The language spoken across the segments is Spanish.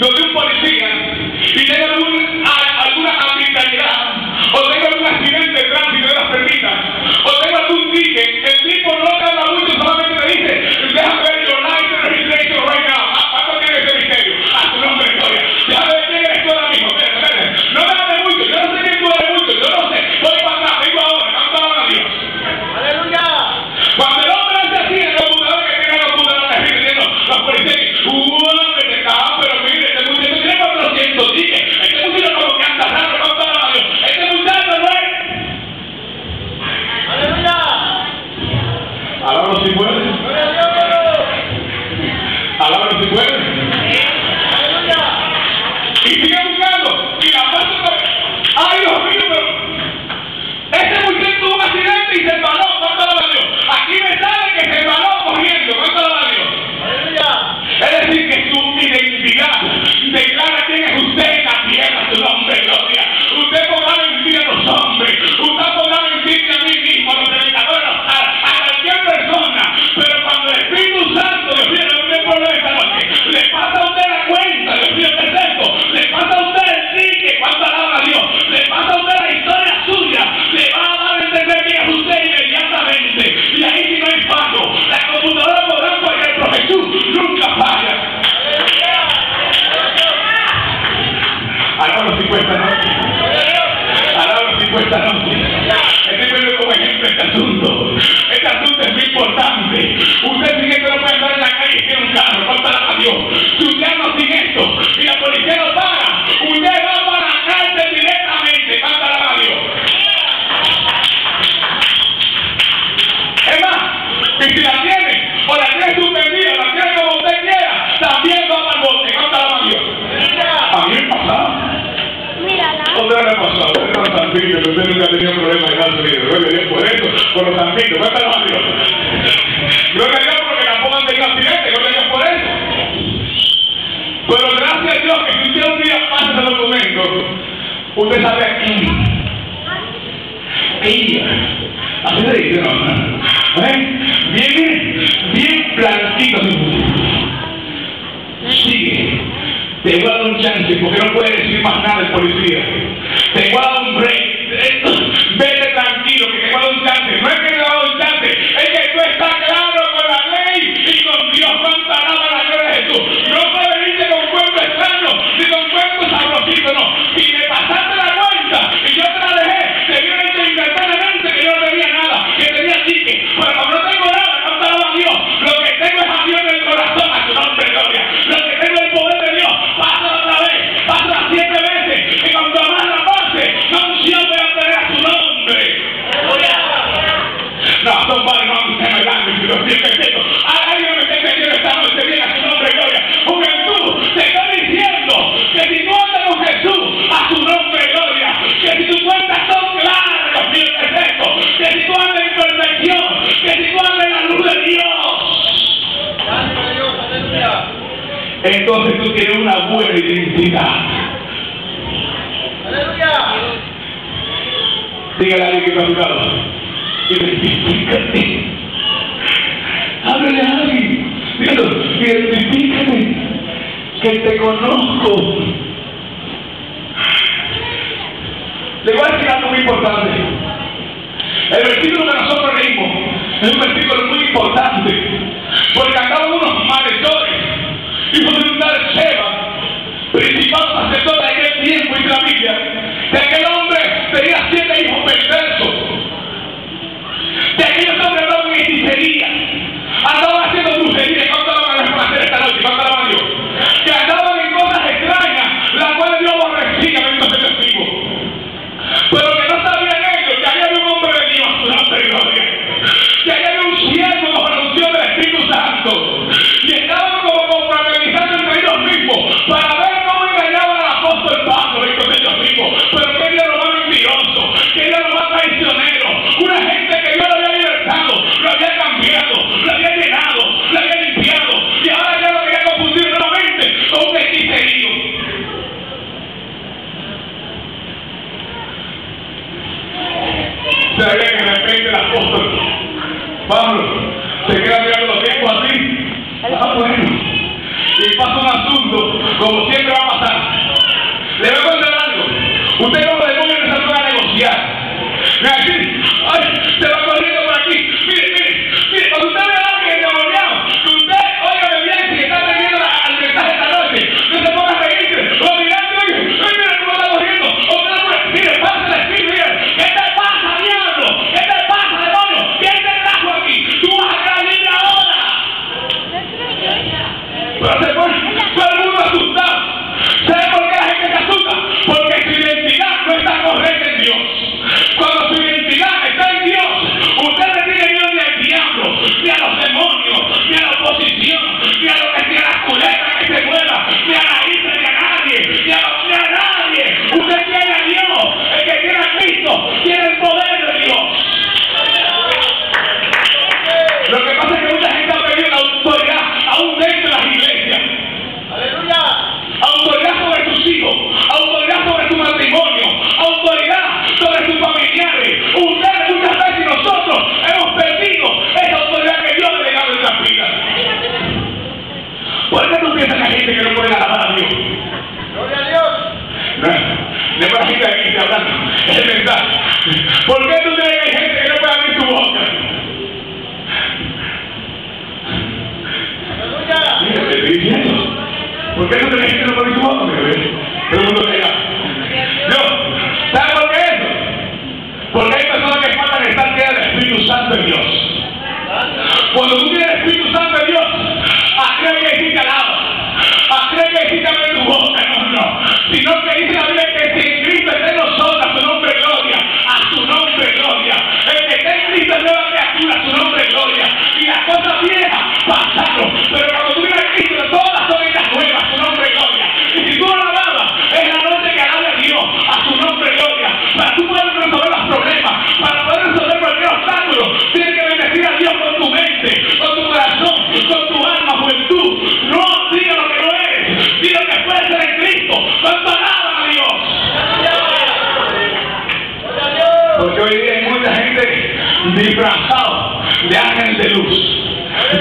donde un policía y tenga alguna arbitrariedad, o tenga algún accidente de tránsito de las permitas, o tenga algún ticket, el tipo no te habla mucho, solamente le dice, déjame ver your license registration right now. ¿Cuánto tiene ese misterio? A tu nombre, gloria. Déjame ver quién eres tú ahora mismo. Espérate. No me hables mucho, yo no sé quién tú eres mucho, yo no sé. Voy para atrás, vengo ahora, cántala a Dios. ¡Aleluya! Cuando el hombre hace así, el computador que tiene la computadora está diciendo, los policías, que te está, pero mire, este muchacho tiene 400 tickets. Este muchacho como que anda raro, cántala a Dios. Este muchacho no es. ¡Aleluya! Alábalo si puedes. Alábalo si puedes. ¡Aleluya! Y sigue buscando. Y la pasa otra vez. ¡Ay, Dios mío! Pero ese muchacho tuvo un accidente y se embaló. Cántala a Dios. Aquí me sale que se embaló corriendo. Cántala a Dios. ¡Aleluya! Es decir, que su identidad declara quién es usted en la tierra, su nombre, gloria. Usted podrá mentir a los hombres, usted podrá mentir a mí mismo, a los predicadores, a cualquier persona, pero cuando el Espíritu Santo, Dios mío, no tiene problema esta noche, le pasa a usted la cuenta, Dios mío, ¿qué es esto? Le pasa a usted el ticket, cuánto alaba a Dios, le pasa a usted la historia suya, le va a dar a entender quién es usted inmediatamente, y ahí si no hay fallo, la computadora podrá fallar, pero Jesús nunca falla. Alábalo si cuesta noche. Alábalo si cuesta noche. Estoy viendo como ejemplo este asunto. Este asunto es muy importante. Usted sin esto no puede andar en la calle sin un carro. Cuéntale a Dios. Si usted anda sin esto y la policía lo para, usted va para la cárcel directamente. Cuéntale a Dios. Es más, y si la tiene, o la tiene suspendida, la tiene como usted quiera, también va para el bote. Cuéntale a Dios. A mí me pasaba. ¿Dónde le ha pasado? Usted con los santitos, que usted nunca ha tenido problemas de Estados Unidos. Gloria a Dios por eso, con los santitos. Cuéntalo a Dios. Gloria a Dios porque tampoco han tenido accidentes. Gloria a Dios por eso. Pero gracias a Dios que si usted un día pasa ese documento, usted sabe a quién. Ella. Así se dice, ¿no? Bien blanquito. Sigue. Te voy a dar un chance porque no puede decir más nada el policía. Te voy a dar un break. Vete tranquilo que te voy a dar un chance. No es que te voy a dar un chance, es que tú estás claro con la ley y con Dios. Cuánta alaba la gloria de Jesús. No puedes venirte con cuento extraño ni con cuento sabrosito, no. Si me pasaste la cuenta y yo te la dejé, te viene instantáneamente que yo no tenía nada, que tenía ticket. Pero como no tengo nada, cuánta alaba a Dios. Lo que tengo es a Dios en el corazón, a su nombre, gloria. Lo que tengo es el poder de Dios. Pásala otra vez, pásala 7 veces, que cuando más la pase, no unción voy a tener a su nombre. No, somebody no understand my language, pero sí que entiendo. Alguien no me está entendiendo esta noche, bien a su nombre, gloria. Juventud, te estoy diciendo que si tú andas con Jesús, a su nombre, gloria, que si tus cuentas son claras, Dios mío, ¿qué es esto? Que si tú andas en perfección, que si tú andas en la luz de Dios. Gracias a Dios, aleluya. Entonces tú tienes una buena identidad. ¡Aleluya! Dígale a alguien que está a tu lado. Identifícate. Háblale a alguien. Dígalo, identifícate. Que te conozco. Le voy a decir algo muy importante. El versículo que nosotros leímos es un versículo muy importante. Porque andaban unos malhechores, hijos de un tal Sheba, principal sacerdote de aquel tiempo, y de la Biblia, que aquel hombre tenía 7 hijos perversos. De aquellos hombres andaban en hechicería, andaban haciendo brujería. ¿Cuánto van a hacer esta noche? ¿Cuánto van a Dios? Que andaban en cosas extrañas, las cuales Dios aborrecía, bendito sea Dios vivo. Pero que no sabían ellos que ahí había un hombre de Dios, su nombre y gloria. Que ahí había un siervo bajo la unción del Espíritu Santo. Y estaban como fraternizando entre ellos mismos para ver cómo engañaban al apóstol Pablo, bendito sea Dios vivo. Pero que Dios lo más mentiroso, que Dios lo más traicionero. Una gente que Dios lo había libertado, lo había cambiado, lo había llenado, lo había limpiado. Y ahora ya lo quería confundir nuevamente con un hechicerío. Se ve que de repente el apóstol Pablo se queda mirando los tiempos así. Ah, bueno. y pasa un asunto, como siempre va a pasar. Le voy a contar algo. Usted como demonios no se puede negociar. Me va a decir, ay, se va corriendo por aquí. Mire, cuando usted ve a alguien endemoniado, que usted, óigame bien, si está teniendo al mensaje esta noche, no se ponga a reírse, o mirando, mire cómo está corriendo, o mire, pasa el espíritu, mire, ¿qué te pasa, diablo? ¿Qué te pasa, demonio? ¿Quién te trajo aquí? Tú vas a quedar libre ahora. Pero se pone todo el mundo asustado. ¿Sabe por qué la gente se asusta? Porque su identidad no está correcta en Dios. Cuando su identidad está en Dios, usted no tiene miedo ni al diablo, ni a los demonios, ni a la oposición, ni a lo que sea la culebra que se mueva, ni a la isla, ni a nadie, ni a nadie. Usted tiene a Dios. El que tiene a Cristo tiene el poder de Dios. Lo que pasa es que mucha gente ha perdido la autoridad aún dentro de las iglesias. ¡Aleluya! Autoridad sobre sus hijos, autoridad sobre su matrimonio, autoridad sobre sus familiares. Ustedes muchas veces y nosotros hemos perdido esa autoridad que Dios ha delegado en nuestras vidas. ¿Por qué tú piensas que hay gente que no puede alabar a Dios? ¡Gloria a Dios! No es para gente aquí que hablando, es el mensaje. ¿Por qué tú crees que hay gente que no puede abrir su boca? Mira, te estoy diciendo. ¿Por qué no tenés gente que no puede abrir su boca? Todo el mundo llega. ¿Sabes por qué eso? Porque hay personas que faltan estar llenas del Espíritu Santo de Dios. Cuando tú tienes el Espíritu Santo de Dios, aquí hay que decir que alabas, aquí hay que decir que abre tu boca, no. Sino que dice la Biblia que si en Cristo está en nosotros, a su nombre gloria, a su nombre gloria. El que está en Cristo es nueva criatura, a su nombre gloria. Y las cosas viejas pasaron, pero cuando tú vienes a Cristo, todas son hechas nuevas, a su nombre gloria. Y si tú alabas, es la noche que alabe a Dios, a su nombre gloria. Para tú poder resolver los problemas, para poder resolver cualquier obstáculo, tienes que bendecir a Dios con tu mente, con tu corazón, con tu alma, juventud. No diga lo que no eres, diga lo que puede ser en Cristo. Cuando alaba a Dios. Porque hoy día hay mucha gente disfrazado de ángel de luz,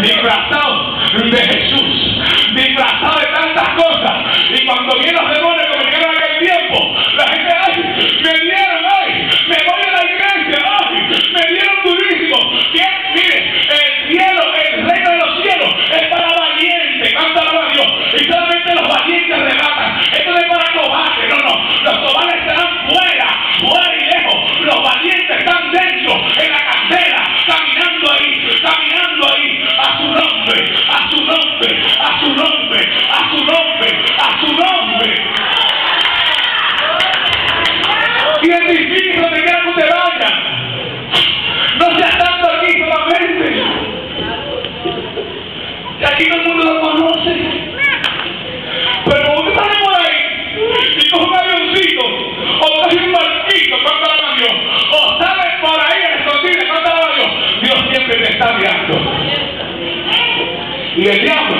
disfrazado de Jesús, disfrazado de tantas cosas. Y cuando vienen los demonios como llegaron en aquel tiempo, la gente, ay, me dieron, ay, me voy a la iglesia, ay, me dieron durísimo. Mire, el cielo, el reino de los cielos es para valientes, canta a Dios. Y solamente los valientes rematan. Esto no es para cobardes, no. Los cobardes estarán fuera y lejos. Los valientes están dentro, en la candela, caminando ahí, a su nombre, a su nombre, a su nombre, a su nombre, a su nombre. Identifique donde quiera que usted vaya. No sea tanto aquí solamente. Y aquí todo el mundo lo conoce. Pero cuando usted sale por ahí y coge un avioncito, o coge un barquito, cuánto alaba a Dios, o sale por ahí en escondida, cuánto alaba a Dios, Dios siempre te está mirando. Y el diablo